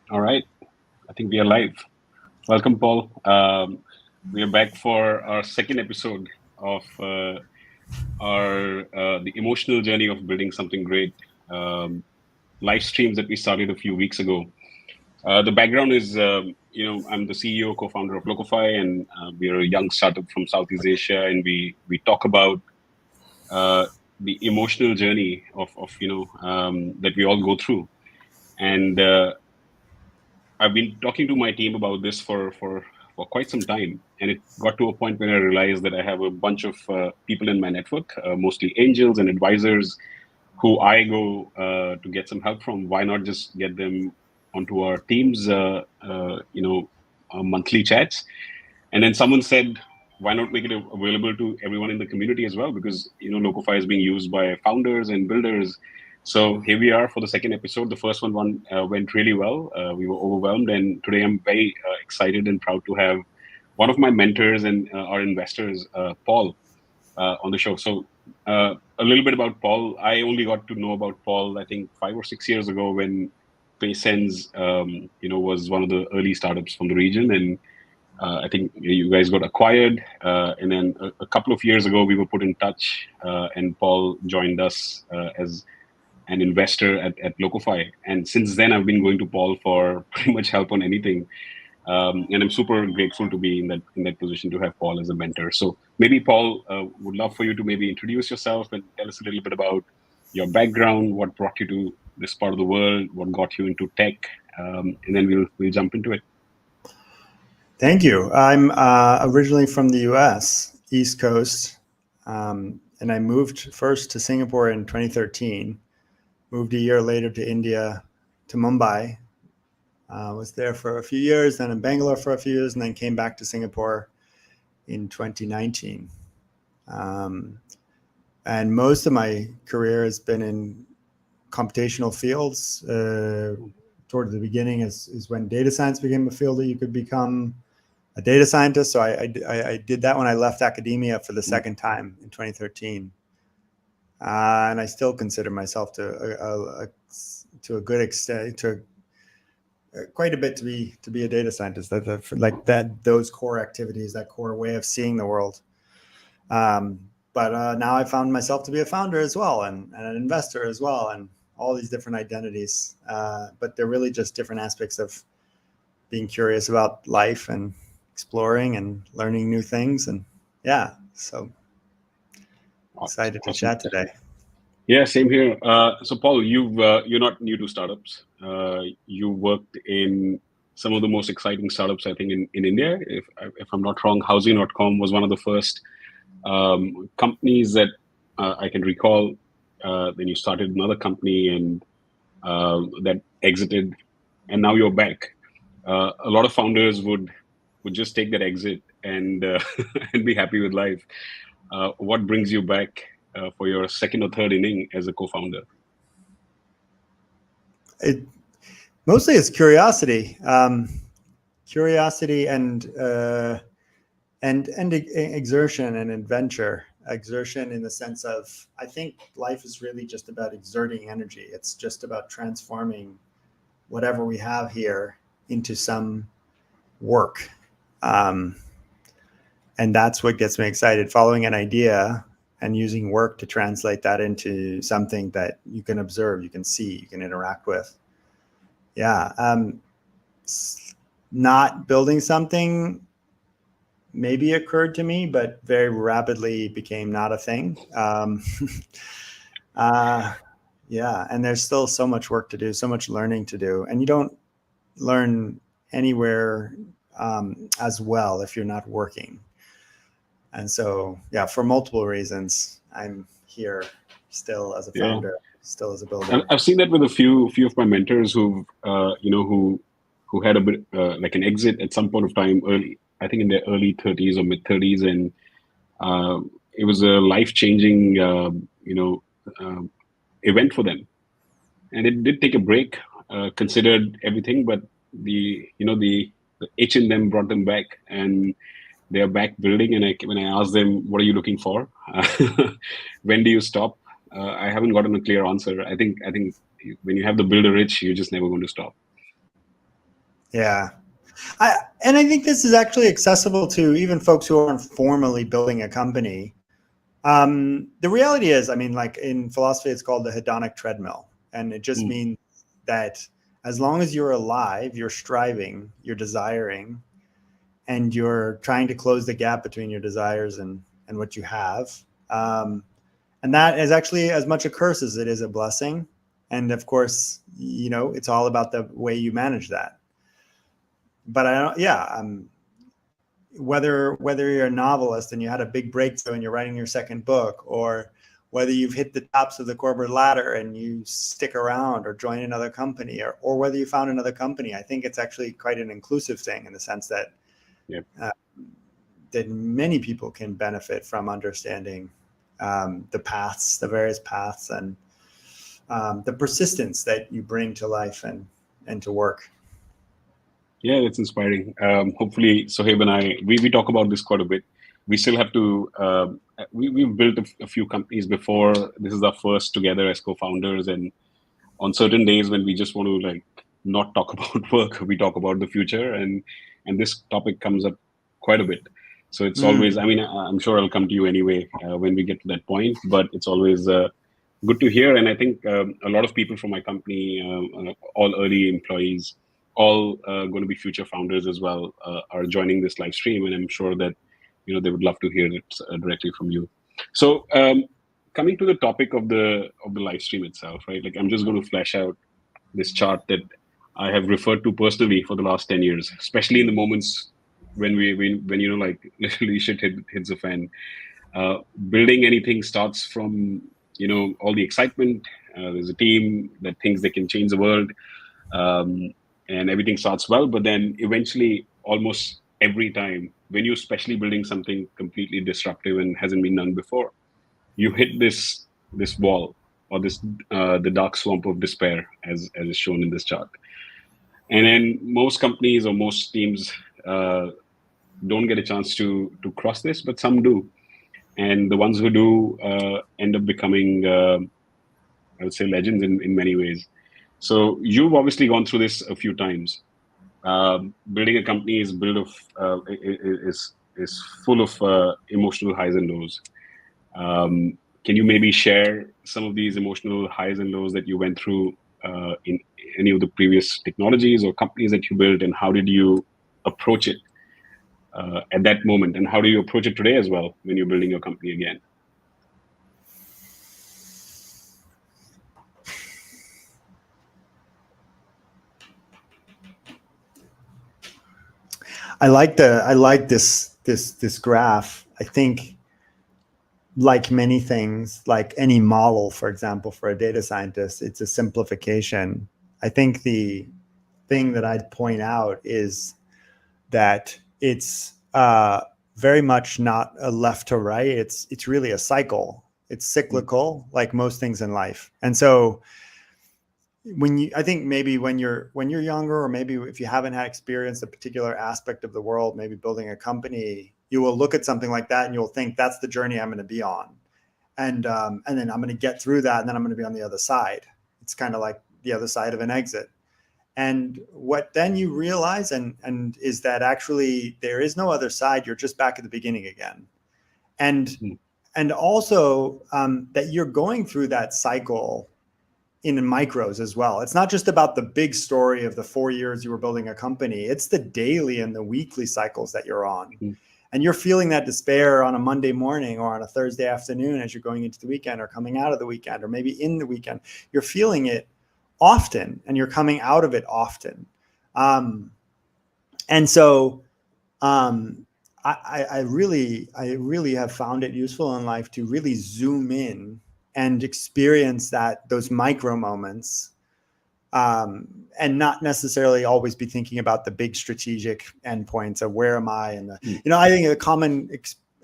All right. I think we are live. Welcome, Paul. We are back for our second episode of our the emotional journey of building something great. Live streams that we started a few weeks ago. The background is, I'm the CEO, co-founder of Locofy, and we are a young startup from Southeast Asia, and we talk about uh, the emotional journey of that we all go through. And I've been talking to my team about this for quite some time, and it got to a point when I realized that I have a bunch of people in my network, mostly angels and advisors, who I go to get some help from. Why not just get them onto our team's, monthly chats? And then someone said, why not make it available to everyone in the community as well? Because Locofy is being used by founders and builders. So here we are for the second episode. The first one went really well. We were overwhelmed, and today I'm very excited and proud to have one of my mentors and our investors, Paul, on the show. So a little bit about Paul. I only got to know about Paul, I think 5 or 6 years ago when PaySense, was one of the early startups from the region, and I think you guys got acquired, and then a couple of years ago we were put in touch, and Paul joined us as an investor at Locofy. And since then, I've been going to Paul for pretty much help on anything. And I'm super grateful to be in that position to have Paul as a mentor. So maybe Paul, would love for you to maybe introduce yourself and tell us a little bit about your background, what brought you to this part of the world, what got you into tech, and then we'll jump into it. Thank you. I'm originally from the US, East Coast, and I moved first to Singapore in 2013, moved a year later to India, to Mumbai. Was there for a few years, then in Bangalore for a few years, and then came back to Singapore in 2019. Um, and most of my career has been in computational fields. Toward the beginning is when data science became a field that you could become a data scientist. So I did that when I left academia for the second time in 2013. And I still consider myself to a good extent, to quite a bit to be a data scientist. Those core activities, that core way of seeing the world. But now I found myself to be a founder as well, and an investor as well, and all these different identities. But they're really just different aspects of being curious about life and exploring and learning new things. And yeah, so excited to Awesome. chat today. Yeah, same here. So, Paul, you're not new to startups. You worked in some of the most exciting startups, I think, in India. If I'm not wrong, Housing.com was one of the first companies that I can recall. Then you started another company and that exited, and now you're back. A lot of founders would just take that exit and and be happy with life. What brings you back for your second or third inning as a co-founder? It mostly is curiosity, curiosity and exertion and adventure. Exertion in the sense of, I think life is really just about exerting energy. It's just about transforming whatever we have here into some work. Um, and that's what gets me excited, following an idea and using work to translate that into something that you can observe, you can see, you can interact with. Yeah. Not building something maybe occurred to me, but very rapidly became not a thing. Yeah, and there's still so much work to do, so much learning to do, and you don't learn anywhere as well if you're not working. And so, yeah, for multiple reasons, I'm here still as a Yeah, founder, still as a builder. I've seen that with a few of my mentors who had a bit like an exit at some point of time early. I think in their early 30s or mid 30s, and uh, it was a life changing event for them. And it did take a break, considered everything, but the itch in them brought them back, and they are back building. And when I asked them, "What are you looking for? When do you stop?" I haven't gotten a clear answer. I think when you have the builder itch, you're just never going to stop. Yeah. And I think this is actually accessible to even folks who aren't formally building a company. The reality is, I mean, like in philosophy, it's called the hedonic treadmill. And it just means that as long as you're alive, you're striving, you're desiring, and you're trying to close the gap between your desires and what you have. And that is actually as much a curse as it is a blessing. And of course, you know, it's all about the way you manage that. But I don't, yeah, whether you're a novelist and you had a big breakthrough and you're writing your second book, or whether you've hit the tops of the corporate ladder and you stick around or join another company, or whether you found another company, I think it's actually quite an inclusive thing in the sense that that many people can benefit from understanding the paths, the various paths, and the persistence that you bring to life and to work. Yeah, it's inspiring. Hopefully, Sohaib and I, we talk about this quite a bit. We still have to, we've built a few companies before. This is our first together as co-founders. And on certain days when we just want to like not talk about work, we talk about the future. And this topic comes up quite a bit. So it's always, I mean, I'm sure I'll come to you anyway when we get to that point, but it's always good to hear. And I think a lot of people from my company, all early employees, all going to be future founders as well, are joining this live stream, and I'm sure that they would love to hear it directly from you. So coming to the topic of the live stream itself, right? Like I'm just going to flesh out this chart that I have referred to personally for the last 10 years, especially in the moments when like literally shit hits the fan. Building anything starts from all the excitement. There's a team that thinks they can change the world. And everything starts well, but then eventually almost every time when you're especially building something completely disruptive and hasn't been done before, you hit this wall, or this the dark swamp of despair, as is shown in this chart. And then most companies or most teams don't get a chance to cross this, but some do. And the ones who do end up becoming I would say legends in many ways. So you've obviously gone through this a few times. Building a company is is full of emotional highs and lows. Can you maybe share some of these emotional highs and lows that you went through in any of the previous technologies or companies that you built, and how did you approach it at that moment, and how do you approach it today as well when you're building your company again? I like this graph. I think, like many things, like any model, for example, for a data scientist, it's a simplification. I think the thing that I'd point out is that it's very much not a left to right. It's really a cycle. It's cyclical, like most things in life. And so I think maybe when you're younger, or maybe if you haven't had experienced a particular aspect of the world, maybe building a company, you will look at something like that and you'll think that's the journey I'm going to be on. And then I'm going to get through that, and then I'm going to be on the other side. It's kind of like the other side of an exit. And what then you realize and is that actually there is no other side. You're just back at the beginning again. And also that you're going through that cycle in micros as well. It's not just about the big story of the 4 years you were building a company. It's the daily and the weekly cycles that you're on. And you're feeling that despair on a Monday morning or on a Thursday afternoon as you're going into the weekend or coming out of the weekend, or maybe in the weekend. You're feeling it often, and you're coming out of it often. And so I really have found it useful in life to really zoom in and experience those micro moments, and not necessarily always be thinking about the big strategic endpoints of where am I. And I think a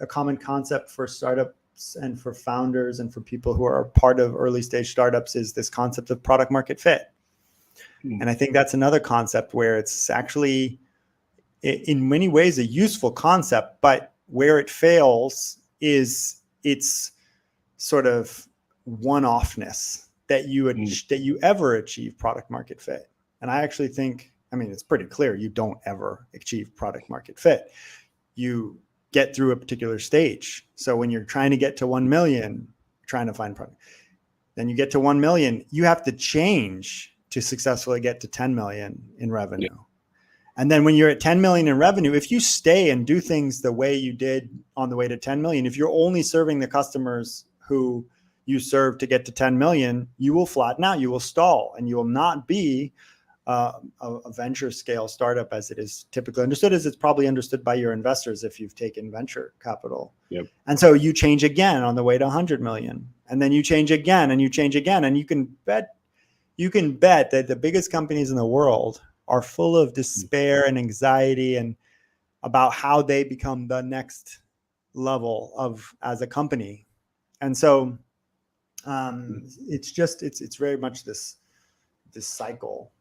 common concept for startups and for founders and for people who are part of early stage startups is this concept of product market fit. And I think that's another concept where it's actually in many ways a useful concept, but where it fails is its sort of one-offness that you ever achieve product market fit. And I actually think I mean, it's pretty clear you don't ever achieve product market fit. You get through a particular stage. So when you're trying to get to 1 million, trying to find product, then you get to 1 million, you have to change to successfully get to 10 million in revenue. Yeah. And then when you're at 10 million in revenue, if you stay and do things the way you did on the way to 10 million, if you're only serving the customers who you serve to get to 10 million, you will flatten out, you will stall, and you will not be a venture scale startup as it is typically understood, as it's probably understood by your investors if you've taken venture capital. Yep. And so you change again on the way to 100 million, and then you change again, and you change again, and you can bet that the biggest companies in the world are full of despair and anxiety and about how they become the next level of as a company. And so it's very much this cycle.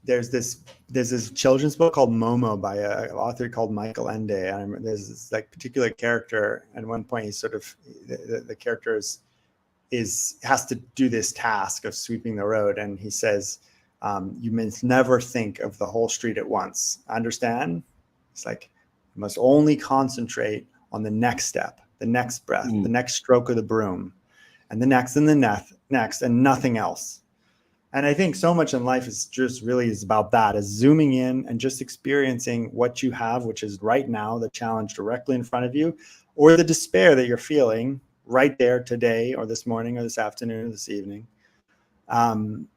There's this children's book called Momo by an author called Michael Ende, and there's this like particular character. At one point, he's sort of the character has to do this task of sweeping the road, and he says, "You must never think of the whole street at once. Understand? It's like you must only concentrate on the next step, the next breath, the next stroke of the broom, and the next, and the next, and nothing else." And I think so much in life is about that, is zooming in and just experiencing what you have, which is right now, the challenge directly in front of you, or the despair that you're feeling right there today, or this morning, or this afternoon, or this evening. And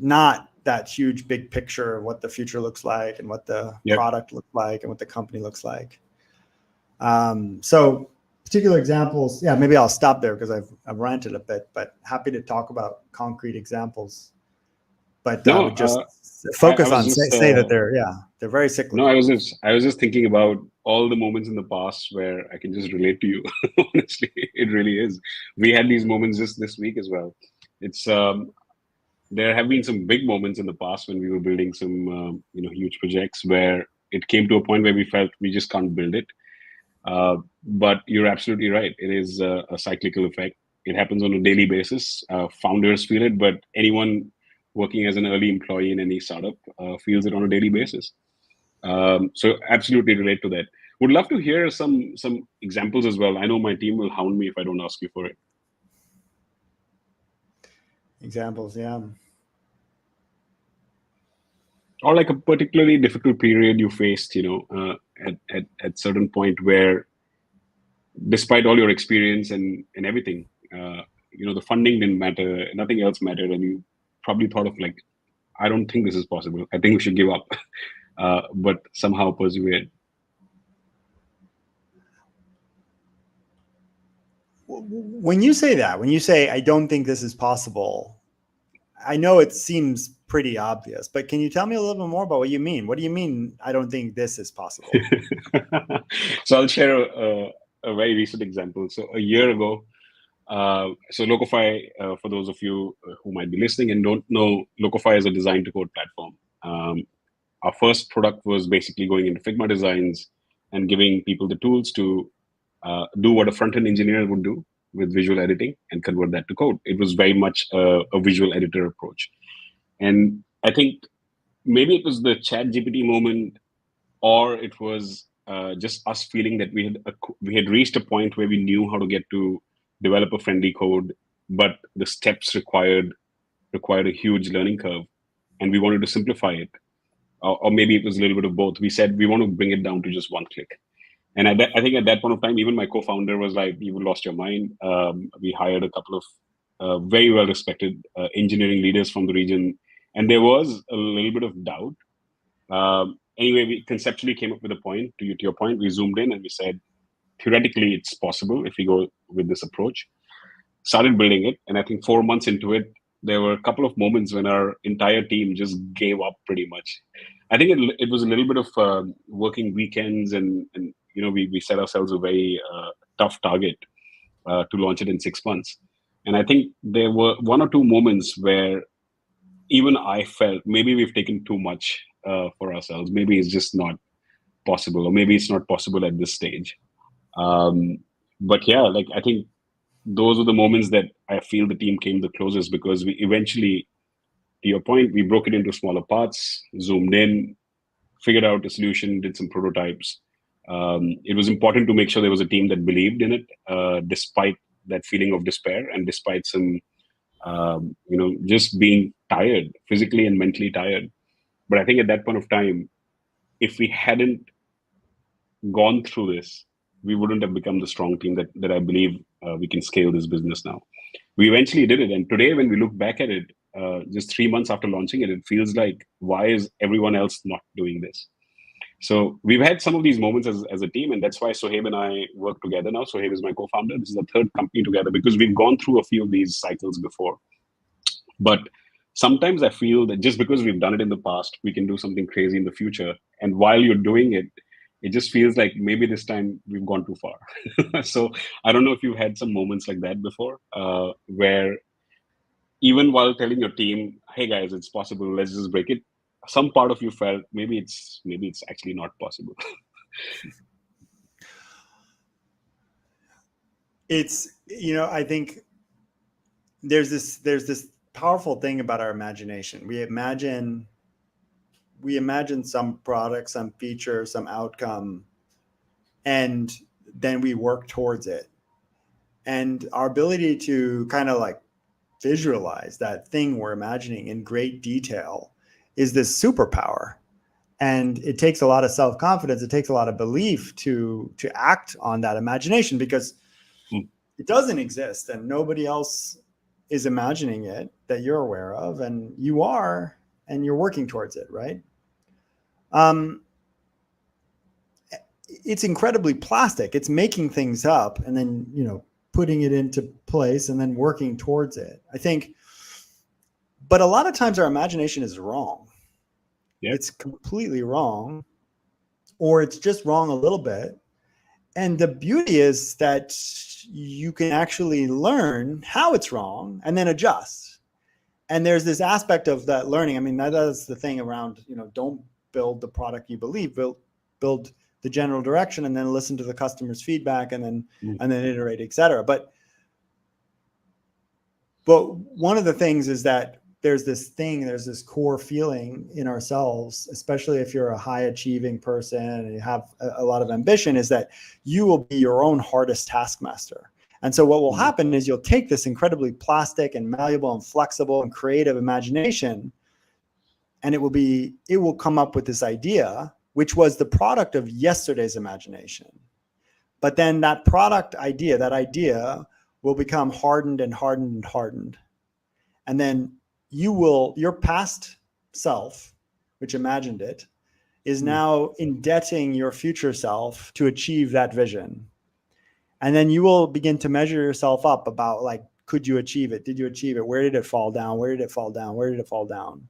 not that huge big picture of what the future looks like and what the product looks like and what the company looks like. So particular examples, maybe I'll stop there because I've ranted a bit, but happy to talk about concrete examples. But I would just focus on say that they're very cyclical. No, I was just thinking about all the moments in the past where I can just relate to you. Honestly, it really is. We had these moments just this week as well. It's there have been some big moments in the past when we were building some huge projects where it came to a point where we felt we just can't build it. But you're absolutely right. It is a cyclical effect. It happens on a daily basis. Founders feel it, but anyone working as an early employee in any startup feels it on a daily basis. So absolutely relate to that. Would love to hear some examples as well. I know my team will hound me if I don't ask you for it. Examples, yeah. Or like a particularly difficult period you faced, at certain point where, despite all your experience and everything, the funding didn't matter, nothing else mattered, and you probably thought of like, I don't think this is possible. I think we should give up, but somehow persevered. When you say I don't think this is possible, I know it seems pretty obvious, but can you tell me a little bit more about what you mean? What do you mean, I don't think this is possible? So I'll share a very recent example. So a year ago, so Locofy, for those of you who might be listening and don't know, Locofy is a design to code platform. Our first product was basically going into Figma designs and giving people the tools to do what a front-end engineer would do with visual editing and convert that to code. It was very much a visual editor approach. And I think maybe it was the ChatGPT moment, or it was just us feeling that we had reached a point where we knew how to get to developer-friendly code, but the steps required a huge learning curve, and we wanted to simplify it. Or maybe it was a little bit of both. We said we want to bring it down to just one click. And I think at that point of time, even my co-founder was like, "You've lost your mind." We hired a couple of very well-respected engineering leaders from the region, and there was a little bit of doubt. Anyway, we conceptually came up with a point. To your point, we zoomed in and we said, theoretically, it's possible if we go with this approach. Started building it, and I think 4 months into it, there were a couple of moments when our entire team just gave up pretty much. I think it was a little bit of working weekends, and we set ourselves a very tough target to launch it in 6 months. And I think there were one or two moments where even I felt maybe we've taken too much for ourselves. Maybe it's just not possible, or maybe it's not possible at this stage. But yeah, like I think those were the moments that I feel the team came the closest, because we eventually, to your point, we broke it into smaller parts, zoomed in, figured out a solution, did some prototypes. It was important to make sure there was a team that believed in it, despite that feeling of despair and despite some, just being tired, physically and mentally tired. But I think at that point of time, if we hadn't gone through this, we wouldn't have become the strong team that I believe we can scale this business now. We eventually did it. And today, when we look back at it, just 3 months after launching it, it feels like, why is everyone else not doing this? So we've had some of these moments as a team, and that's why Sohaib and I work together now. Sohaib is my co-founder. This is the third company together, because we've gone through a few of these cycles before. But sometimes I feel that just because we've done it in the past, we can do something crazy in the future. And while you're doing it, it just feels like maybe this time we've gone too far. So I don't know if you've had some moments like that before, where even while telling your team, "Hey guys, it's possible. Let's just break it," some part of you felt maybe it's actually not possible. It's, I think there's this powerful thing about our imagination. We imagine some product, some feature, some outcome, and then we work towards it. And our ability to kind of like visualize that thing we're imagining in great detail is this superpower. And it takes a lot of self-confidence. It takes a lot of belief to act on that imagination, because it doesn't exist and nobody else is imagining it that you're aware of, and you are, and you're working towards it, right? It's incredibly plastic. It's making things up and then, putting it into place and then working towards it, I think. But a lot of times our imagination is wrong. Yep. It's completely wrong, or it's just wrong a little bit. And the beauty is that you can actually learn how it's wrong and then adjust. And there's this aspect of that learning. I mean, that's the thing around, don't build the product you believe, build the general direction, and then listen to the customer's feedback, and then iterate, et cetera. But one of the things is that there's this core feeling in ourselves, especially if you're a high achieving person and you have a lot of ambition, is that you will be your own hardest taskmaster. And so what will happen is you'll take this incredibly plastic and malleable and flexible and creative imagination, and it will come up with this idea, which was the product of yesterday's imagination. But then that idea will become hardened and hardened and hardened. And then your past self, which imagined it, is now indebting your future self to achieve that vision. And then you will begin to measure yourself up about, like, could you achieve it? Did you achieve it? Where did it fall down? Where did it fall down? Where did it fall down?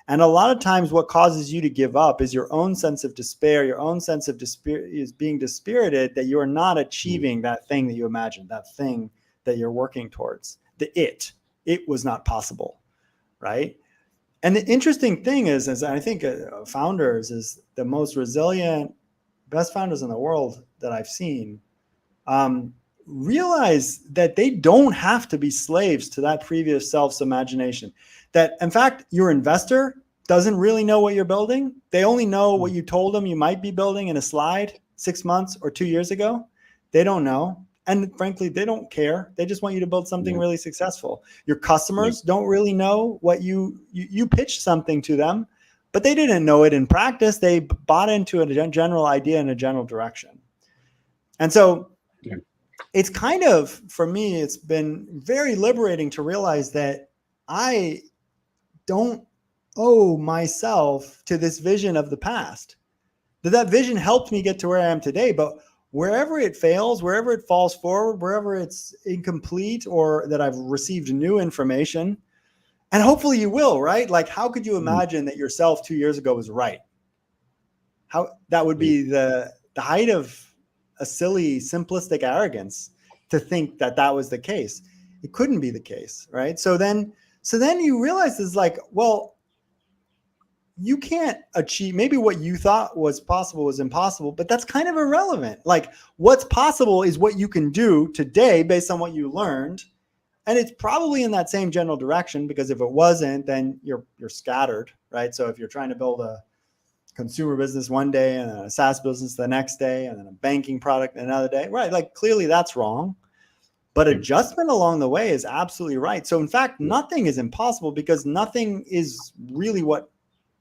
And a lot of times what causes you to give up is your own sense of despair, your own sense of is being dispirited that you are not achieving that thing that you imagined, that thing that you're working towards. It was not possible, right? And the interesting thing is I think founders is the most resilient, best founders in the world that I've seen, realize that they don't have to be slaves to that previous self's imagination. That, in fact, your investor doesn't really know what you're building. They only know what you told them you might be building in a slide 6 months or 2 years ago. They don't know. And frankly, they don't care. They just want you to build something really successful. Your customers don't really know what you pitched something to them, but they didn't know it in practice. They bought into a general idea in a general direction. And so it's kind of, for me, it's been very liberating to realize that I don't owe myself to this vision of the past. That vision helped me get to where I am today, but wherever it fails, wherever it falls forward, wherever it's incomplete or that I've received new information, and hopefully you will, right? Like, how could you imagine that yourself 2 years ago was right? How that would be the height of a silly, simplistic arrogance to think that was the case. It couldn't be the case, right? So then you realize it's like, well, you can't achieve, maybe what you thought was possible was impossible, but that's kind of irrelevant. Like, what's possible is what you can do today based on what you learned. And it's probably in that same general direction, because if it wasn't, then you're scattered, right? So if you're trying to build a consumer business one day and a SaaS business the next day and then a banking product another day, right? Like, clearly that's wrong. But adjustment along the way is absolutely right. So in fact, nothing is impossible, because nothing is really what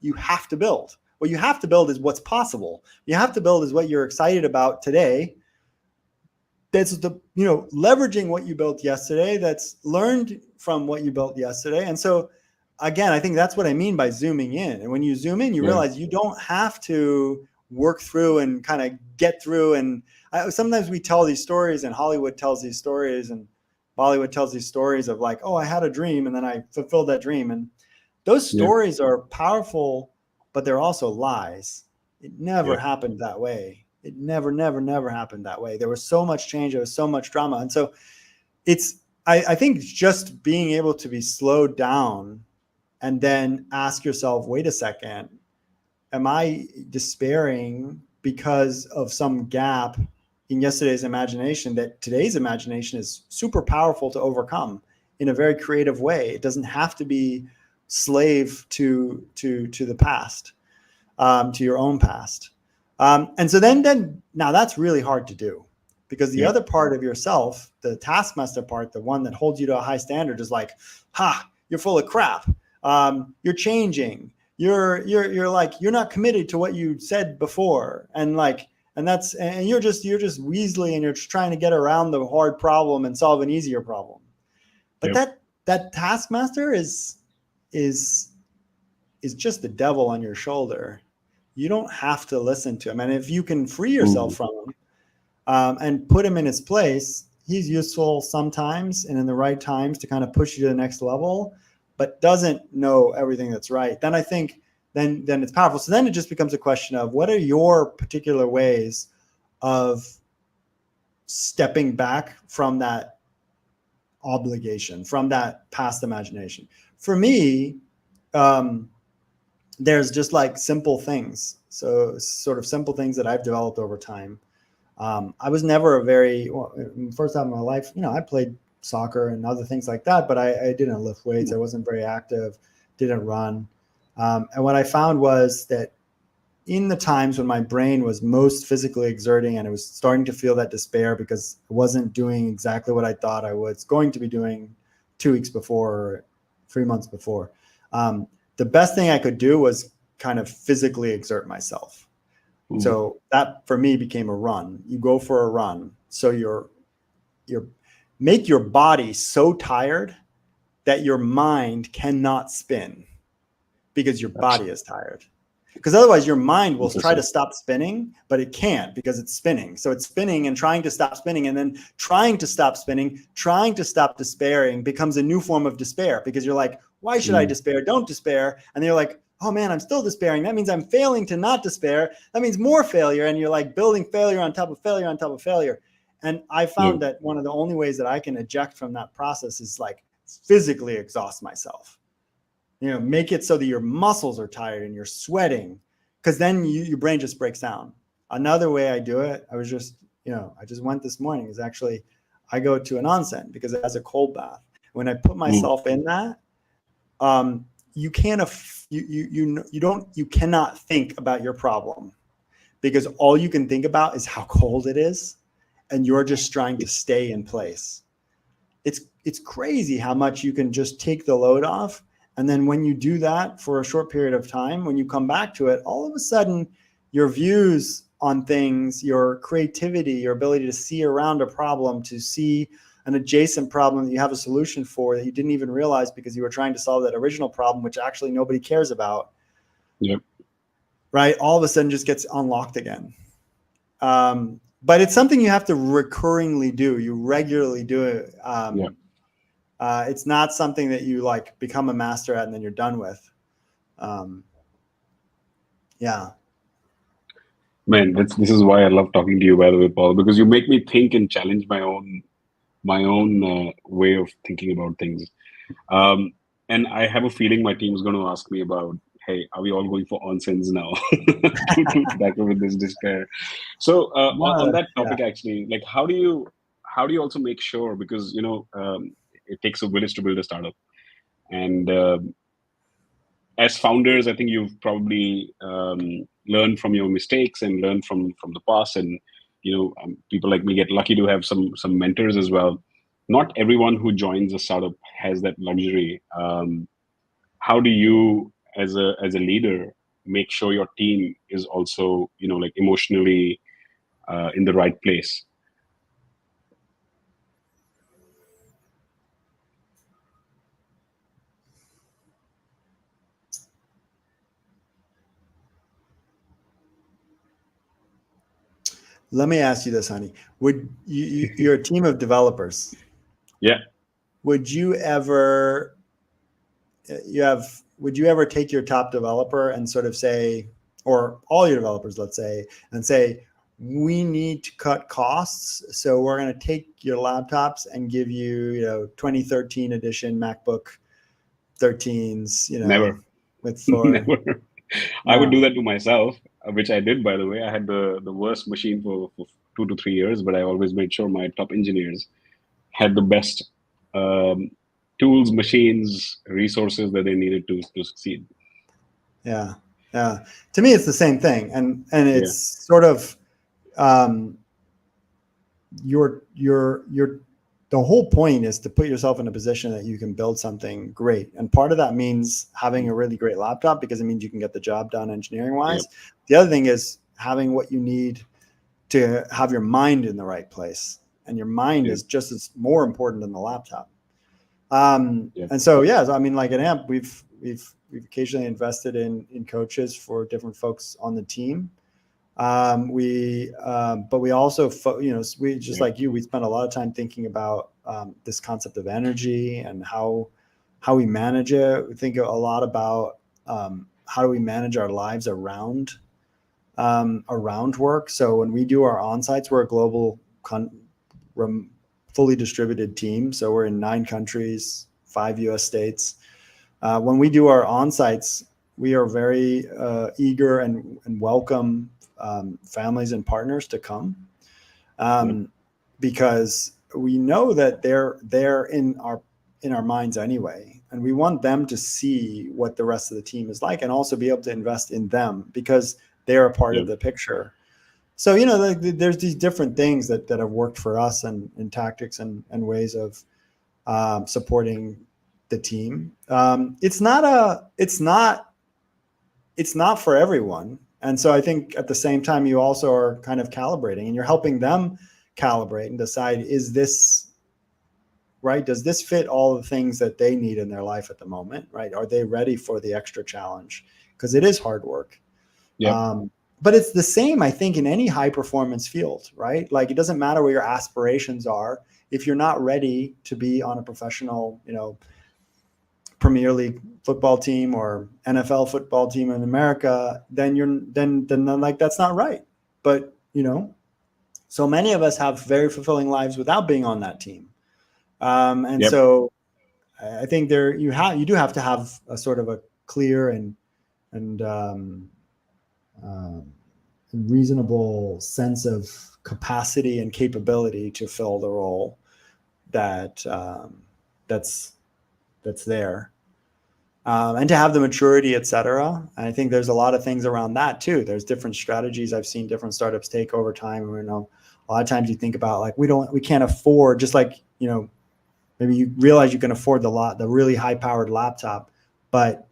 you have to build. What you have to build is what's possible. You have to build is what you're excited about today. That's the, leveraging what you built yesterday, that's learned from what you built yesterday. And so again, I think that's what I mean by zooming in. And when you zoom in, you realize you don't have to work through and kind of get through. And sometimes we tell these stories, and Hollywood tells these stories, and Bollywood tells these stories of like, oh, I had a dream and then I fulfilled that dream. And those stories are powerful, but they're also lies. It never happened that way. It never happened that way. There was so much change. There was so much drama. And so I think just being able to be slowed down and then ask yourself, wait a second, am I despairing because of some gap in yesterday's imagination that today's imagination is super powerful to overcome in a very creative way? It doesn't have to be slave to the past, to your own past. And so then now that's really hard to do, because the other part of yourself, the taskmaster part, the one that holds you to a high standard, is like, you're full of crap. You're changing. You're like, you're not committed to what you said before. And you're just weaselly, and you're just trying to get around the hard problem and solve an easier problem. But that taskmaster is just the devil on your shoulder. You don't have to listen to him. And if you can free yourself from him and put him in his place, he's useful sometimes and in the right times to kind of push you to the next level, but doesn't know everything that's right. Then I think then it's powerful. So then it just becomes a question of, what are your particular ways of stepping back from that obligation, from that past imagination? For me, there's just like simple things. So sort of simple things that I've developed over time. I was never first time in my life, I played soccer and other things like that, but I didn't lift weights. I wasn't very active, didn't run. And what I found was that in the times when my brain was most physically exerting and it was starting to feel that despair because it wasn't doing exactly what I thought I was going to be doing 2 weeks before or 3 months before, the best thing I could do was kind of physically exert myself. So that for me became a run. You go for a run. So you're make your body so tired that your mind cannot spin because your body is tired. Because otherwise your mind will try to stop spinning, but it can't because it's spinning. So it's spinning and trying to stop spinning, and then trying to stop spinning, trying to stop despairing becomes a new form of despair, because you're like, why should I despair? Don't despair. And then you're like, oh man, I'm still despairing. That means I'm failing to not despair. That means more failure. And you're like building failure on top of failure on top of failure. And I found that one of the only ways that I can eject from that process is like physically exhaust myself. Make it so that your muscles are tired and you're sweating, because then your brain just breaks down. Another way I do it, I was just, I just went this morning, is actually I go to an onsen because it has a cold bath. When I put myself in that, you cannot think about your problem, because all you can think about is how cold it is, and you're just trying to stay in place. It's crazy how much you can just take the load off. And then when you do that for a short period of time, when you come back to it, all of a sudden your views on things, your creativity, your ability to see around a problem, to see an adjacent problem that you have a solution for that you didn't even realize because you were trying to solve that original problem, which actually nobody cares about. Yep. Right. All of a sudden just gets unlocked again. But it's something you have to recurringly do. You regularly do it. It's not something that you like become a master at and then you're done with. Man, this is why I love talking to you, by the way, Paul, because you make me think and challenge my own way of thinking about things. And I have a feeling my team is going to ask me about hey, are we all going for onsens now to tackle with this despair? So on No, that yeah. topic, actually, like how do you also make sure, because it takes a village to build a startup, and as founders, I think you've probably learned from your mistakes and learned from the past, and people like me get lucky to have some mentors as well. Not everyone who joins a startup has that luxury. How do you, as a leader, make sure your team is also like emotionally in the right place? Let me ask you this, honey. Would you're a team of developers? Yeah, Would you ever would you ever take your top developer and sort of say, or all your developers, let's say, and say, we need to cut costs, so we're going to take your laptops and give you 2013 edition MacBook 13s, never. with for Never. I would do no. that to myself, which I did, by the way. I had the worst machine for 2 to 3 years, but I always made sure my top engineers had the best um, tools, machines, resources that they needed to succeed. Yeah, yeah. To me, it's the same thing, and Yeah, it's sort of um, your the whole point is to put yourself in a position that you can build something great, and part of that means having a really great laptop because it means you can get the job done engineering yeah, wise. The other thing is having what you need to have your mind in the right place, and your mind yeah, is just as more important than the laptop. yeah, And so, yeah, I mean, like at Amp, we've occasionally invested in coaches for different folks on the team. But we also, we just yeah, like you, we spent a lot of time thinking about this concept of energy and how we manage it. We think a lot about how do we manage our lives around work. So when we do our on-sites, we're a global, fully distributed team. So we're in 9 countries, 5 U.S. states. When we do our on-sites, we are very eager and welcome families and partners to come, yeah, because we know that they're in our minds anyway, and we want them to see what the rest of the team is like, and also be able to invest in them because they're a part yeah, of the picture. So there's these different things that have worked for us, and tactics and ways of supporting the team. It's not for everyone. And so I think at the same time, you also are kind of calibrating, and you're helping them calibrate and decide, is this right? Does this fit all the things that they need in their life at the moment? Right? Are they ready for the extra challenge? Because it is hard work. yeah, But it's the same, I think, in any high performance field, right? Like, it doesn't matter what your aspirations are. If you're not ready to be on a professional, Premier League football team or NFL football team in America, then like, that's not right. But so many of us have very fulfilling lives without being on that team, and yep, so I think you do have to have a sort of a clear and reasonable sense of capacity and capability to fill the role that's there. And to have the maturity, et cetera. And I think there's a lot of things around that too. There's different strategies I've seen different startups take over time. A lot of times you think about, like, we can't afford, just like, maybe you realize you can afford the really high powered laptop, but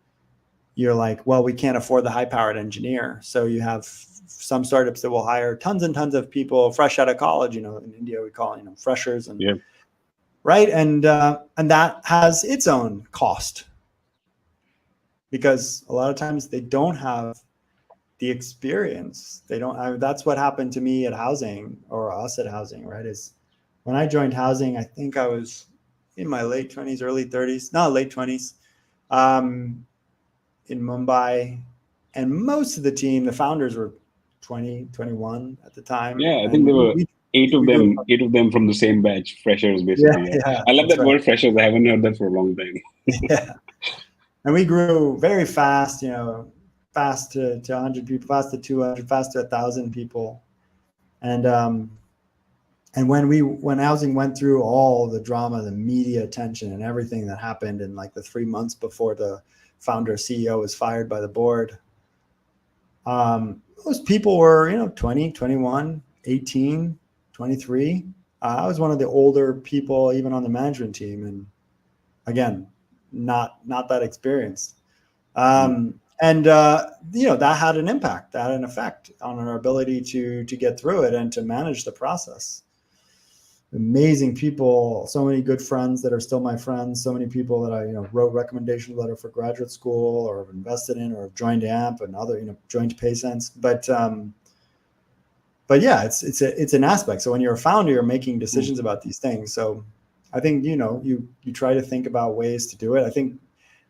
you're like, well, we can't afford the high powered engineer. So you have some startups that will hire tons and tons of people fresh out of college. In India, we call it, freshers, and yeah, right. And that has its own cost, because a lot of times they don't have the experience. They don't. That's what happened to me at Housing, or us at Housing, right? Is when I joined Housing, I think I was in my late 20s, early 30s, no, late 20s, in Mumbai. And most of the team, the founders, were 20, 21 at the time. yeah. I think And there were we, eight of we drove. them, eight of them from the same batch, freshers, Yeah, basically. Yeah, yeah, I love that's that right. word, freshers. I haven't heard that for a long time. Yeah. And we grew very fast, fast to 100 people, fast to 200, fast to 1,000 people. And when housing went through all the drama, the media attention, and everything that happened in like the 3 months before the founder CEO was fired by the board, those people were 20, 21, 18, 23. I was one of the older people, even on the management team, and again, not that experienced. And that had an impact, that had an effect on our ability to get through it and to manage the process. Amazing people, so many good friends that are still my friends, so many people that I wrote recommendation letter for graduate school or have invested in or have joined Aampe and other joined PaySense. But yeah, it's an aspect. So when you're a founder, you're making decisions about these things. So I think you try to think about ways to do it. I think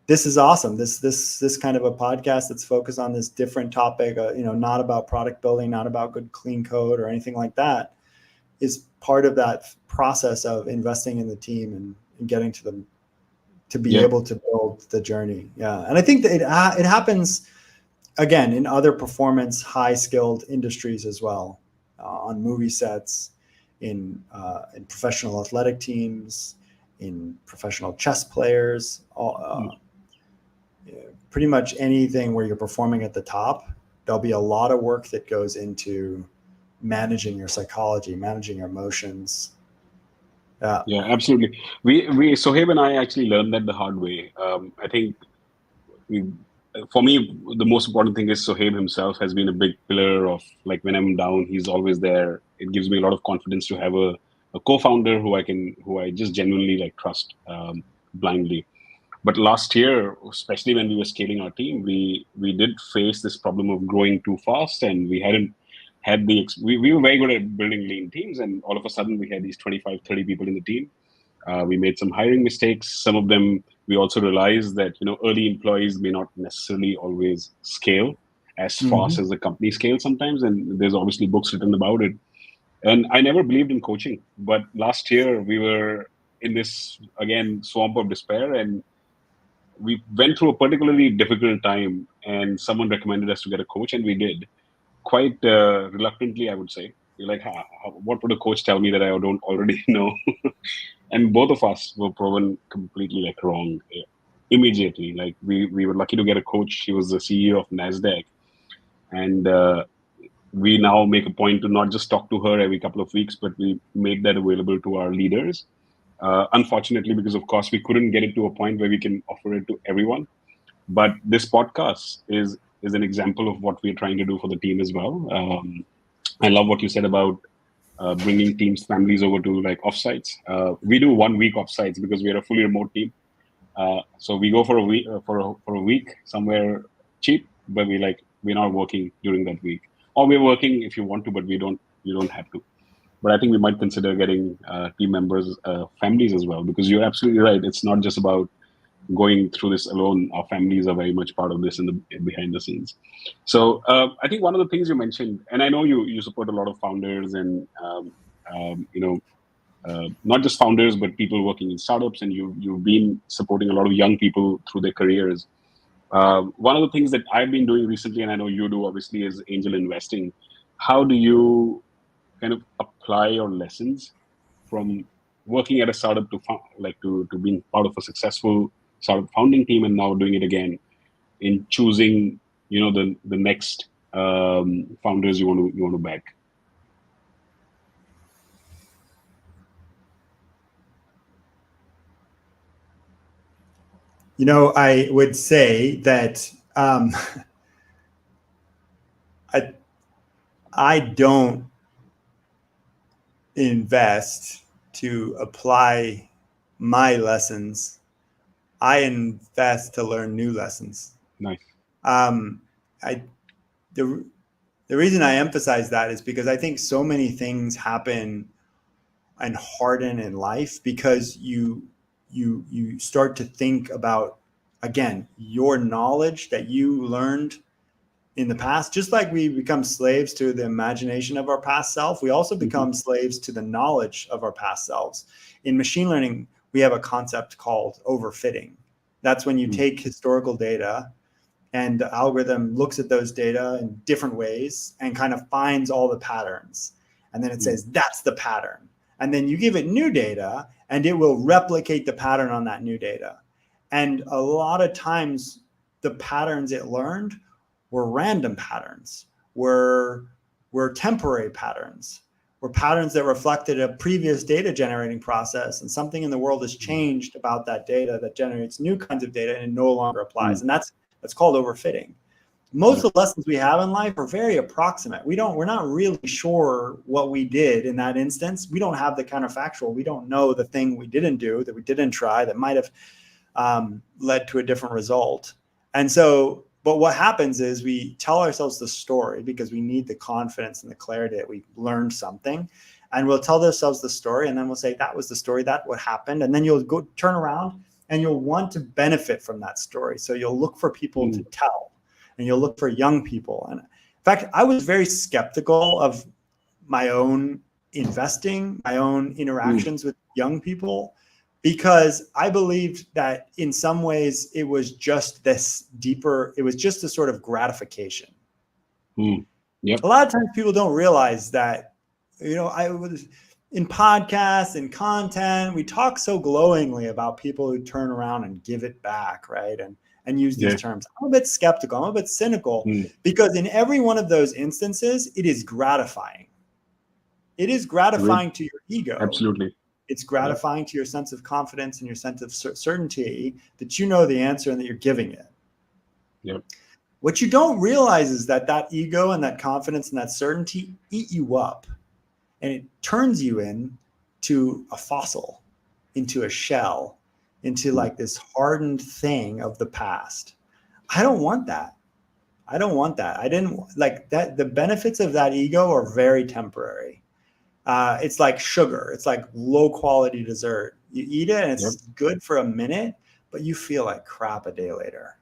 this is awesome. This kind of a podcast that's focused on this different topic, not about product building, not about good clean code or anything like that, is part of that process of investing in the team and getting to them to be able to build the journey. Yeah, and I think that it happens again in other performance, high skilled industries as well, on movie sets, in professional athletic teams, in professional chess players. Pretty much anything where you're performing at the top, there'll be a lot of work that goes into managing your psychology, managing your emotions. Yeah, absolutely. We Sohaib and I actually learned that the hard way. I think for me, the most important thing is Sohaib himself has been a big pillar of, like, when I'm down, he's always there. It gives me a lot of confidence to have a co-founder who I just genuinely like trust blindly. But last year, especially when we were scaling our team, we did face this problem of growing too fast, and we hadn't had we were very good at building lean teams, and all of a sudden we had these 25, 30 people in the team. We made some hiring mistakes. Some of them, we also realized that early employees may not necessarily always scale as fast as the company scales sometimes, and there's obviously books written about it. And I never believed in coaching, but last year we were in this, again, swamp of despair, and we went through a particularly difficult time, and someone recommended us to get a coach, and we did, quite reluctantly, I would say. We're like, what would a coach tell me that I don't already know? And both of us were proven completely like wrong immediately. Like we were lucky to get a coach. He was the CEO of Nasdaq, and we now make a point to not just talk to her every couple of weeks, but we made that available to our leaders. Unfortunately, because of course we couldn't get it to a point where we can offer it to everyone. But this podcast is an example of what we're trying to do for the team as well. I love what you said about bringing teams, families over to like offsites. We do 1 week offsites because we are a fully remote team. So we go for a week for a week somewhere cheap, but we're not working during that week, or we're working if you want to, but you don't have to. But I think we might consider getting team members, families as well, because you're absolutely right. It's not just about going through this alone. Our families are very much part of this in the behind the scenes. So I think one of the things you mentioned, and I know you support a lot of founders and not just founders but people working in startups, and you've been supporting a lot of young people through their careers. One of the things that I've been doing recently, and I know you do obviously, is angel investing. How do you kind of apply your lessons from working at a startup to being part of a successful startup founding team, and now doing it again in choosing the next founders you want to back? I would say that I don't invest to apply my lessons. I invest to learn new lessons. Nice. The reason I emphasize that is because I think so many things happen and harden in life because you start to think about, again, your knowledge that you learned in the past. Just like we become slaves to the imagination of our past self, we also become slaves to the knowledge of our past selves. In machine learning, we have a concept called overfitting. That's when you take historical data and the algorithm looks at those data in different ways and kind of finds all the patterns. And then it says, that's the pattern. And then you give it new data and it will replicate the pattern on that new data. And a lot of times the patterns it learned were random patterns, were temporary patterns, were patterns that reflected a previous data generating process, and something in the world has changed about that data that generates new kinds of data and it no longer applies. And that's called overfitting. Most of the lessons we have in life are very approximate. We're not really sure what we did in that instance. We don't have the counterfactual. We don't know the thing we didn't do, that we didn't try, that might have led to a different result. And so, but what happens is we tell ourselves the story because we need the confidence and the clarity that we learned something. And we'll tell ourselves the story, and then we'll say, that was the story, that what happened. And then you'll go turn around and you'll want to benefit from that story. So you'll look for people to tell, and you'll look for young people. And in fact, I was very skeptical of my own investing, my own interactions with young people, because I believed that in some ways it was just this deeper, it was just a sort of gratification. A lot of times people don't realize that, I was in podcasts and content, we talk so glowingly about people who turn around and give it back, right? And use these terms. I'm a bit skeptical, I'm a bit cynical, because in every one of those instances, it is gratifying. It is gratifying to your ego. Absolutely. It's gratifying to your sense of confidence and your sense of certainty that you know the answer and that you're giving it. What you don't realize is that ego and that confidence and that certainty eat you up, and it turns you into a fossil, into a shell, into like this hardened thing of the past. I don't want that. I didn't like that. The benefits of that ego are very temporary. It's like sugar. It's like low quality dessert. You eat it and it's good for a minute, but you feel like crap a day later.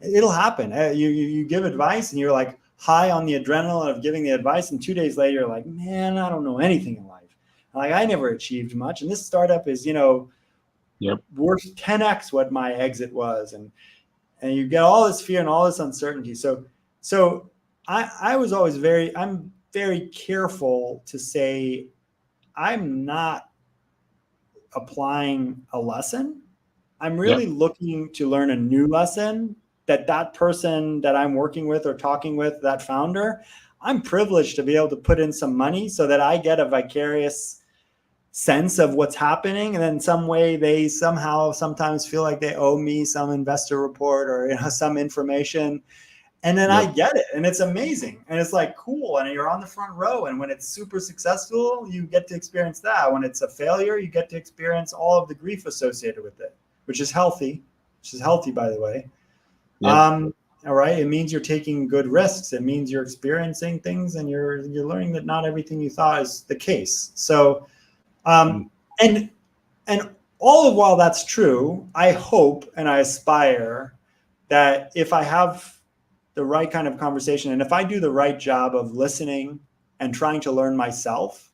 It'll happen. You give advice and you're like high on the adrenaline of giving the advice, and 2 days later you're like, man, I don't know anything in life. Like, I never achieved much, and this startup is worth 10x what my exit was, and you get all this fear and all this uncertainty. So I was always I'm very careful to say I'm not applying a lesson. I'm really looking to learn a new lesson that person that I'm working with or talking with, that founder, I'm privileged to be able to put in some money so that I get a vicarious sense of what's happening. And then some way they somehow sometimes feel like they owe me some investor report or some information. And then I get it, and it's amazing, and it's like cool, and you're on the front row. And when it's super successful, you get to experience that. When it's a failure, you get to experience all of the grief associated with it, which is healthy. By the way. All right. It means you're taking good risks. It means you're experiencing things, and you're learning that not everything you thought is the case. So, and all of while that's true, I hope and I aspire that if I have the right kind of conversation, and if I do the right job of listening and trying to learn myself,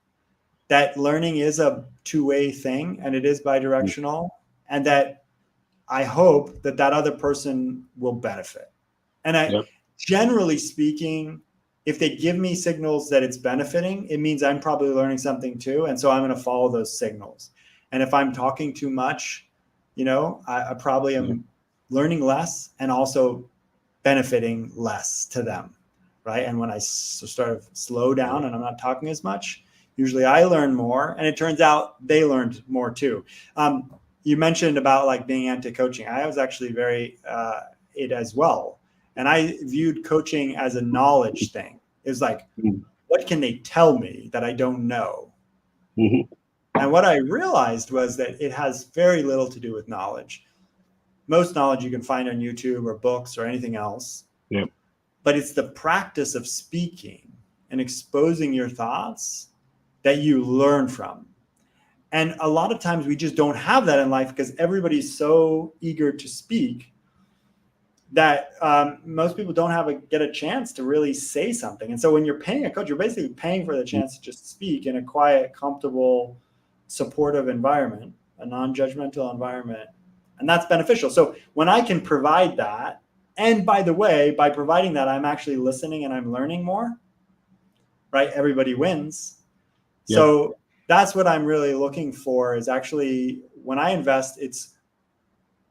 that learning is a two-way thing, and it is bidirectional, and that I hope that other person will benefit. And generally speaking, if they give me signals that it's benefiting, it means I'm probably learning something too. And so I'm going to follow those signals. And if I'm talking too much, I probably am learning less and also benefiting less to them, right? And when I sort of slow down and I'm not talking as much, usually I learn more, and it turns out they learned more too. You mentioned about like being anti-coaching. I was actually very it as well. And I viewed coaching as a knowledge thing. It was like, what can they tell me that I don't know? And what I realized was that it has very little to do with knowledge. Most knowledge you can find on YouTube or books or anything else. But it's the practice of speaking and exposing your thoughts that you learn from. And a lot of times we just don't have that in life because everybody's so eager to speak that most people don't get a chance to really say something. And so when you're paying a coach, you're basically paying for the chance to just speak in a quiet, comfortable, supportive environment, a non-judgmental environment. And that's beneficial. So when I can provide that, and by the way, by providing that, I'm actually listening and I'm learning more, right? Everybody wins. Yep. So that's what I'm really looking for, is actually when I invest,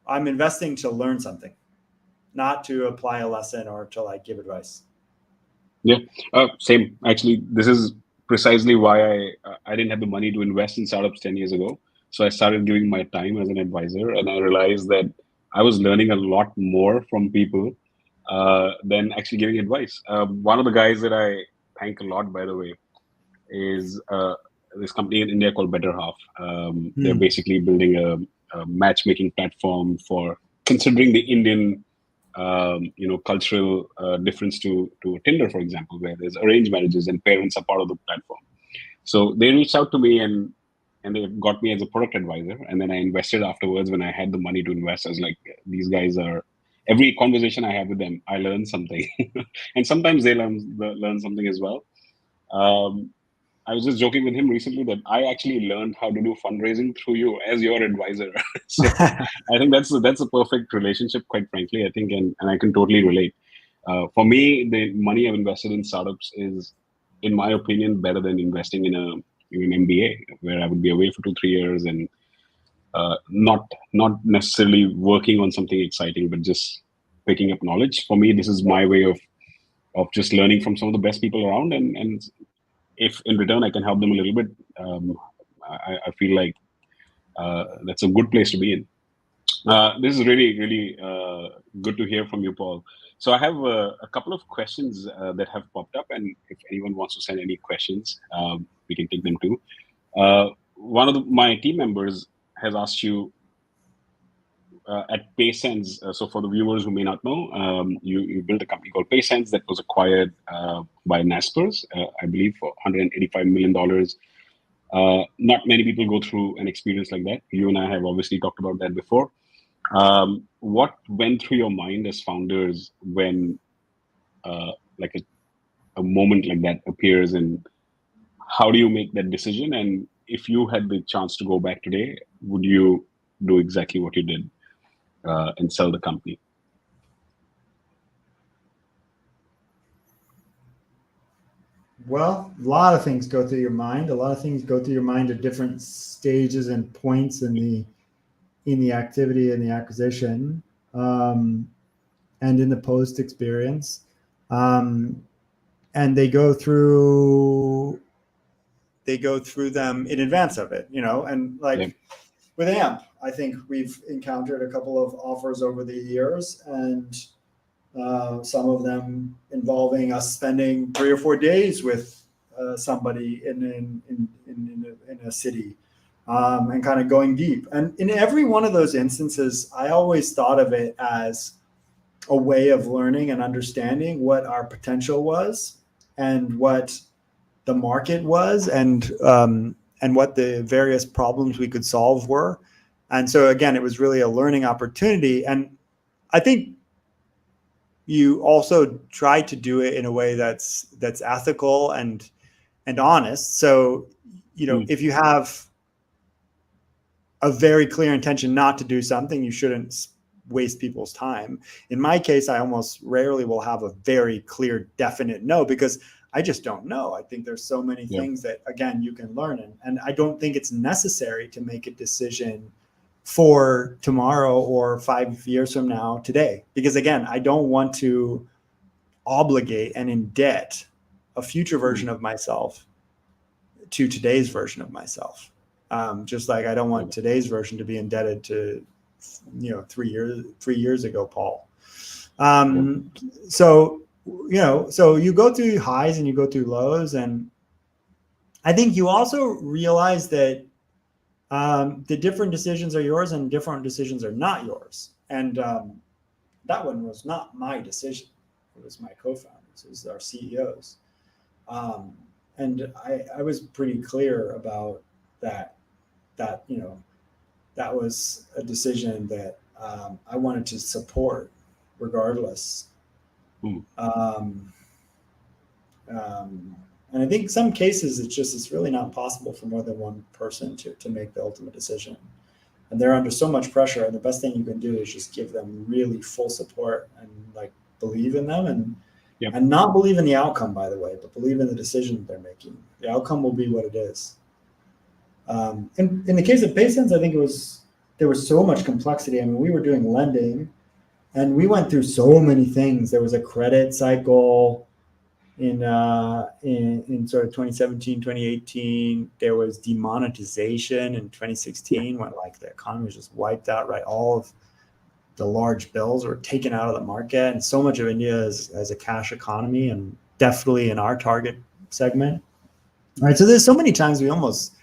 I'm investing to learn something, not to apply a lesson or to like give advice. Yeah, same. Actually, this is precisely why I didn't have the money to invest in startups 10 years ago. So I started giving my time as an advisor, and I realized that I was learning a lot more from people than actually giving advice. One of the guys that I thank a lot, by the way, is this company in India called Better Half. They're basically building a matchmaking platform for considering the Indian cultural difference to Tinder, for example, where there's arranged marriages and parents are part of the platform. So they reached out to me and they got me as a product advisor. And then I invested afterwards when I had the money to invest. I was like, these guys are, every conversation I have with them, I learn something. And sometimes they learn something as well. Um, I was just joking with him recently that I actually learned how to do fundraising through you as your advisor. So I think that's a perfect relationship, quite frankly. I think, and I can totally relate. For me, the money I've invested in startups is, in my opinion, better than investing in an MBA, where I would be away for 2 3 years and not necessarily working on something exciting, but just picking up knowledge. For me, this is my way of just learning from some of the best people around, and if in return I can help them a little bit, I feel like that's a good place to be in. This is really, really good to hear from you, Paul. So I have a couple of questions that have popped up, and if anyone wants to send any questions, we can take them too. One of my team members has asked you at PaySense. So for the viewers who may not know, you built a company called PaySense that was acquired by Naspers, I believe, for $185 million. Not many people go through an experience like that. You and I have obviously talked about that before. What went through your mind as founders when like a moment like that appears, and how do you make that decision? And if you had the chance to go back today, would you do exactly what you did and sell the company? Well, a lot of things go through your mind. A lot of things go through your mind at different stages and points in the activity and the acquisition, and in the post experience, and they go through them in advance of it, and like Yeah. with AMP, I think we've encountered a couple of offers over the years, and some of them involving us spending 3 or 4 days with somebody in a city, and kind of going deep. And in every one of those instances, I always thought of it as a way of learning and understanding what our potential was, and what the market was, and what the various problems we could solve were. And so again, it was really a learning opportunity. And I think you also try to do it in a way that's ethical and honest. So, Mm. if you have a very clear intention not to do something, you shouldn't waste people's time. In my case, I almost rarely will have a very clear, definite no, because I just don't know. I think there's so many Yeah. things that, again, you can learn. And I don't think it's necessary to make a decision for tomorrow or 5 years from now today. Because again, I don't want to obligate and indebt a future Mm. version of myself to today's version of myself. Just like I don't Yeah. want today's version to be indebted to, 3 years ago, Paul. Yeah. So, so you go through highs and you go through lows. And I think you also realize that the different decisions are yours and different decisions are not yours. And that one was not my decision. It was my co-founders, it was our CEOs. And I was pretty clear about that, that was a decision that I wanted to support regardless. Mm. Um, and I think in some cases it's really not possible for more than one person to make the ultimate decision. and they're under so much pressure. And the best thing you can do is just give them really full support and like believe in them, and not believe in the outcome, by the way, but believe in the decision they're making. The outcome will be what it is. In the case of PaySense, I think there was so much complexity. I mean, we were doing lending, and we went through so many things. There was a credit cycle in sort of 2017, 2018. There was demonetization in 2016 when like the economy was just wiped out, right? All of the large bills were taken out of the market, and so much of India is a cash economy, and definitely in our target segment, right? So there's so many times we almost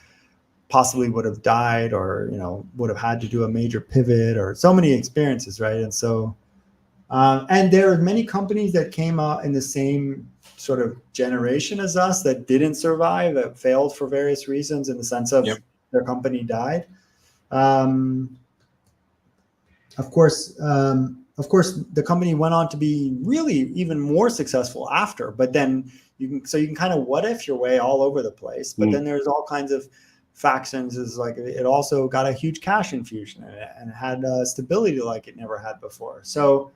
possibly would have died, or would have had to do a major pivot, or so many experiences, right? And so and there are many companies that came out in the same sort of generation as us that didn't survive, that failed for various reasons, in the sense of their company died. Of course, the company went on to be really even more successful after. But then you can kind of what if your way all over the place. But then there's all kinds of factions. Is like it also got a huge cash infusion, and it had stability like it never had before. So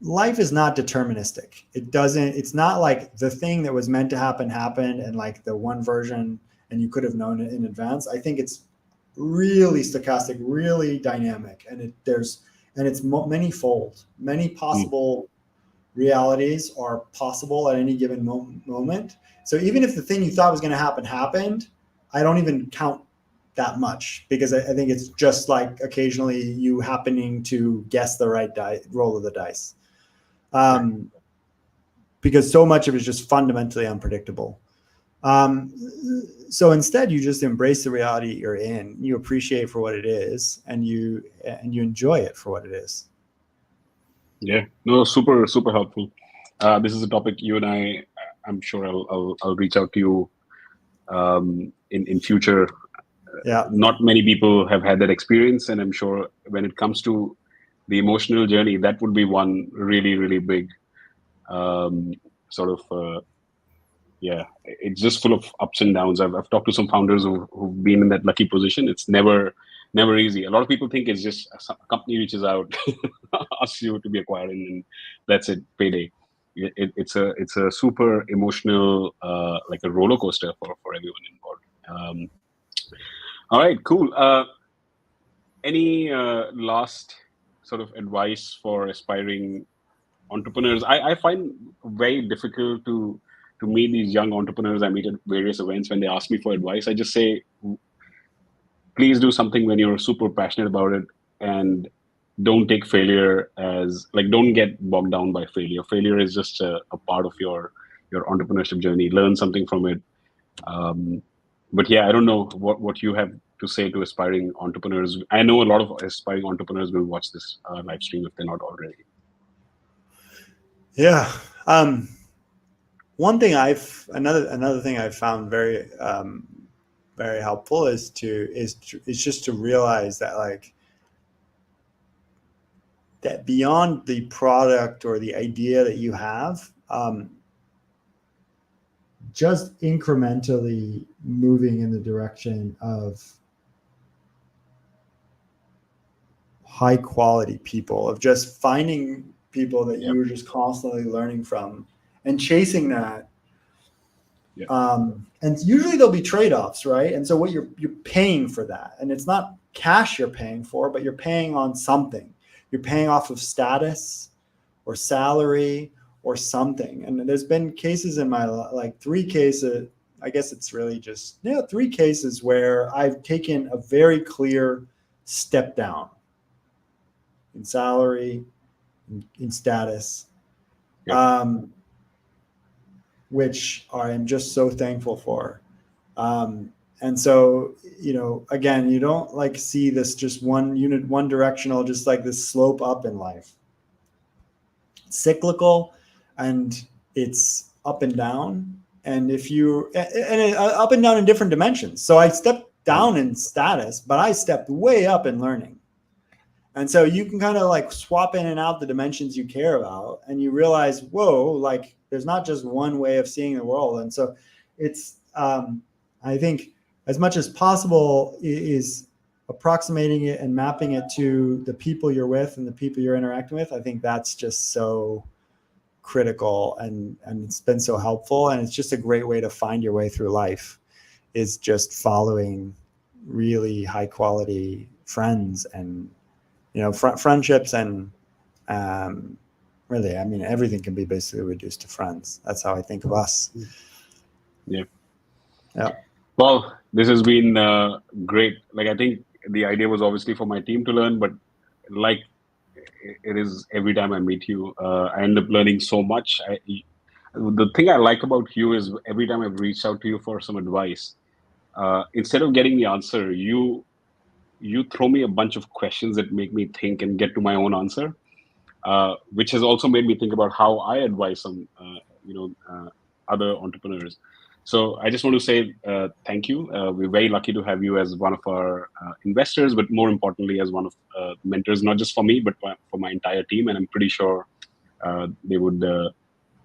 life is not deterministic. It's not like the thing that was meant to happen happened, and like the one version, and you could have known it in advance. I think it's really stochastic, really dynamic, and it's many-fold. Many possible realities are possible at any given moment. So even if the thing you thought was going to happen happened, I don't even count that much, because I think it's just like occasionally you happening to guess the right roll of the dice, because so much of it is just fundamentally unpredictable. So instead, you just embrace the reality you're in. You appreciate for what it is, and you enjoy it for what it is. Yeah, no, super helpful. This is a topic you and I'm sure I'll reach out to you in future. Yeah. Not many people have had that experience, and I'm sure when it comes to the emotional journey, that would be one really, really big it's just full of ups and downs. I've talked to some founders who've been in that lucky position. It's never easy. A lot of people think it's just a company reaches out, asks you to be acquired, and that's it, payday. It's a super emotional, like a roller coaster for everyone involved. All right, cool. Any last sort of advice for aspiring entrepreneurs? I find very difficult to meet these young entrepreneurs I meet at various events. When they ask me for advice, I just say, please do something when you're super passionate about it, and don't take failure don't get bogged down by failure. Failure is just a part of your entrepreneurship journey. Learn something from it. But yeah, I don't know what you have to say to aspiring entrepreneurs. I know a lot of aspiring entrepreneurs will watch this live stream if they're not already. Yeah. Another thing I've found very very helpful is just to realize that that beyond the product or the idea that you have, just incrementally moving in the direction of high quality people, of just finding people that you're just constantly learning from and chasing that. And usually there'll be trade-offs, right? And so what you're paying for that, and it's not cash you're paying for, but you're paying on something. You're paying off of status or salary or something. And there's been cases in my 3 cases, I guess it's really just 3 cases where I've taken a very clear step down in salary, in status, which I am just so thankful for. And so, again, you don't see this just one directional, just like this slope up in life. It's cyclical, and it's up and down. And up and down in different dimensions. So I stepped down in status, but I stepped way up in learning. And so you can kind of swap in and out the dimensions you care about, and you realize, whoa, there's not just one way of seeing the world. And so it's, I think as much as possible is approximating it and mapping it to the people you're with and the people you're interacting with. I think that's just so critical, and it's been so helpful, and it's just a great way to find your way through life, is just following really high quality friends and friendships, and really, I mean, everything can be basically reduced to friends. That's how I think of us. Yeah. Yeah. Well, this has been great. Like, I think the idea was obviously for my team to learn, but like it is every time I meet you, I end up learning so much. The thing I like about you is every time I've reached out to you for some advice, instead of getting the answer, you throw me a bunch of questions that make me think and get to my own answer, which has also made me think about how I advise some, other entrepreneurs. So I just want to say thank you. We're very lucky to have you as one of our investors, but more importantly, as one of mentors, not just for me, but for my entire team. And I'm pretty sure they would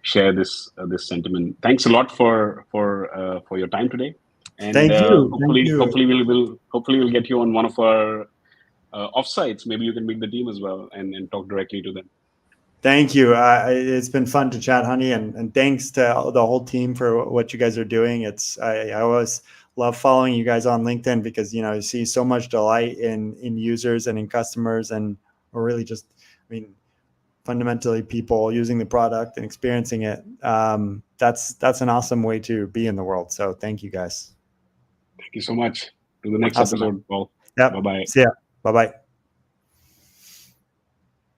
share this sentiment. Thanks a lot for your time today, and Thank you. Thank hopefully you. we'll get you on one of our offsites. Maybe you can meet the team as well and talk directly to them. Thank you. It's been fun to chat, honey, and thanks to the whole team for what you guys are doing. I always love following you guys on LinkedIn because you see so much delight in users and in customers, and or really just, I mean, fundamentally people using the product and experiencing it. That's an awesome way to be in the world. So thank you guys. Thank you so much. To the next Awesome. episode, Paul. Yep. Bye bye. See ya. Bye bye.